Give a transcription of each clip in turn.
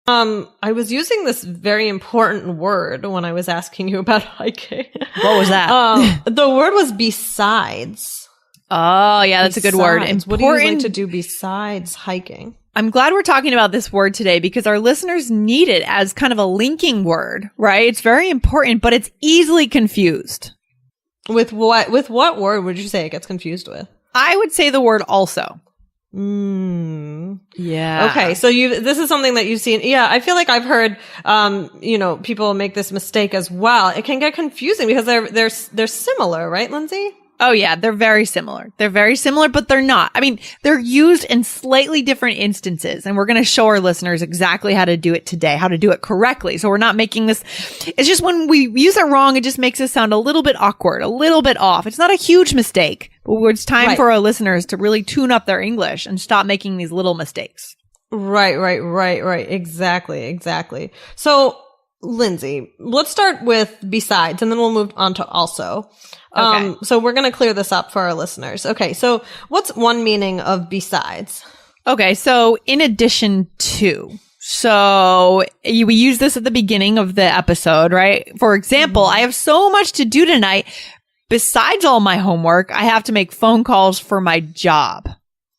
I was using this very important word when I was asking you about hiking. What was that? The word was besides. Oh, yeah, that's a good word. What do you like to do besides hiking? I'm glad we're talking about this word today because our listeners need it as kind of a linking word, right? It's very important, but it's easily confused. With what? With what word would you say it gets confused with? I would say the word also. Yeah. Okay. So this is something that you've seen. Yeah. I feel like I've heard, people make this mistake as well. It can get confusing because they're similar, right, Lindsay? Oh yeah, they're very similar. They're very similar, but they're not. I mean, they're used in slightly different instances, and we're going to show our listeners exactly how to do it today, how to do it correctly. So we're not making this, it's just when we use it wrong, it just makes us sound a little bit awkward, a little bit off. It's not a huge mistake, but it's time for our listeners to really tune up their English and stop making these little mistakes. Right. Exactly. So, Lindsay, let's start with besides, and then we'll move on to also. Okay. So we're going to clear this up for our listeners. Okay. So what's one meaning of besides? Okay. So in addition to, we use this at the beginning of the episode, right? For example, I have so much to do tonight. Besides all my homework, I have to make phone calls for my job.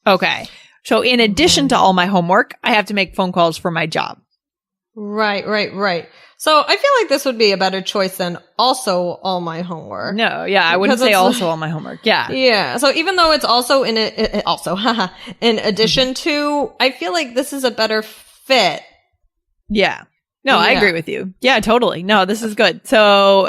Okay. So in addition to all my homework, I have to make phone calls for my job. Right. So I feel like this would be a better choice than also all my homework. No, yeah, I wouldn't say also all my homework. Yeah. Yeah. So even though it's also in addition to, I feel like this is a better fit. Yeah. No, I agree with you. Yeah, totally. No, this is good. So,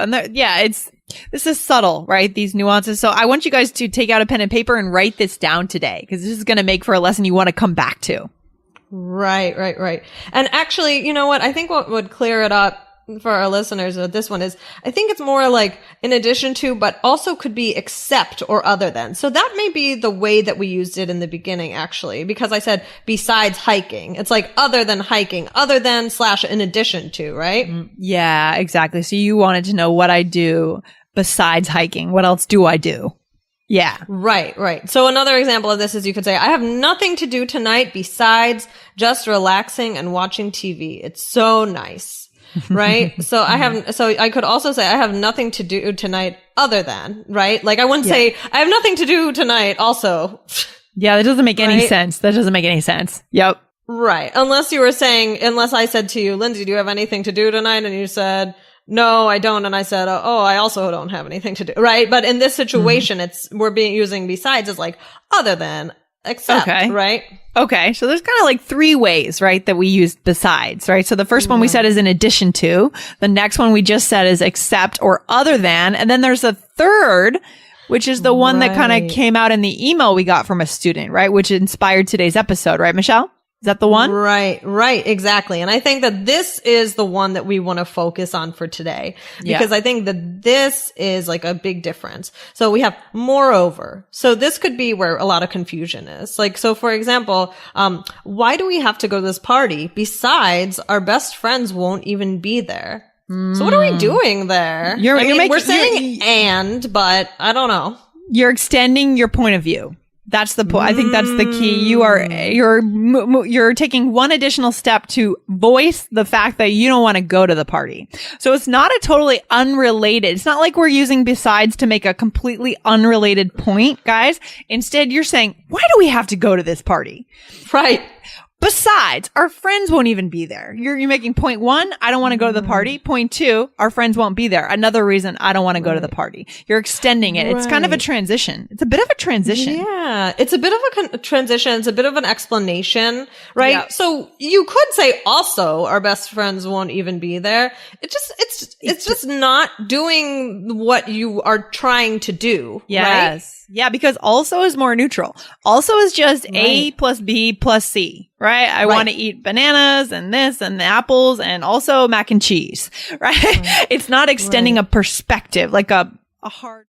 this is subtle, right? These nuances. So I want you guys to take out a pen and paper and write this down today because this is going to make for a lesson you want to come back to. Right. And actually, you know what? I think what would clear it up for our listeners with this one is, I think it's more like in addition to, but also could be except or other than. So that may be the way that we used it in the beginning, actually, because I said besides hiking. It's like other than hiking, other than / in addition to, right? Yeah, exactly. So you wanted to know what I do besides hiking. What else do I do? Yeah. Right. So another example of this is you could say, I have nothing to do tonight besides just relaxing and watching TV. It's so nice. Right. So I could also say I have nothing to do tonight other than, right? Like I wouldn't say I have nothing to do tonight also. Yeah. That doesn't make any sense. That doesn't make any sense. Yep. Right. Unless I said to you, Lindsay, do you have anything to do tonight? And you said, no, I don't. And I said, oh, I also don't have anything to do. Right. But in this situation, we're using besides as like other than, except, right? Okay. So there's kind of like three ways, right, that we use besides, right? So the first one we said is in addition to. The next one we just said is except or other than. And then there's a third, which is the one that kind of came out in the email we got from a student, right? Which inspired today's episode, right, Michelle? Is that the one? Right, exactly. And I think that this is the one that we want to focus on for today because I think that this is like a big difference. So we have moreover. So this could be where a lot of confusion is. Like, so for example, why do we have to go to this party? Besides, our best friends won't even be there. So what are we doing there? We're saying but I don't know. You're extending your point of view. That's the point. I think that's the key. You're taking one additional step to voice the fact that you don't want to go to the party. So it's not a totally unrelated. It's not like we're using besides to make a completely unrelated point, guys. Instead, you're saying, why do we have to go to this party? Right. Besides, our friends won't even be there. You're making point one, I don't want to go to the party. Point two, our friends won't be there. Another reason I don't want to go to the party. You're extending it. It's kind of a transition. It's a bit of a transition. Yeah. It's a bit of a transition. It's a bit of an explanation, right? Yep. So you could say also our best friends won't even be there. It's just not doing what you are trying to do. Yes. Right? Yeah, because also is more neutral. Also is just A plus B plus C, right? I want to eat bananas and this and the apples and also mac and cheese, right? It's not extending a perspective, like a hard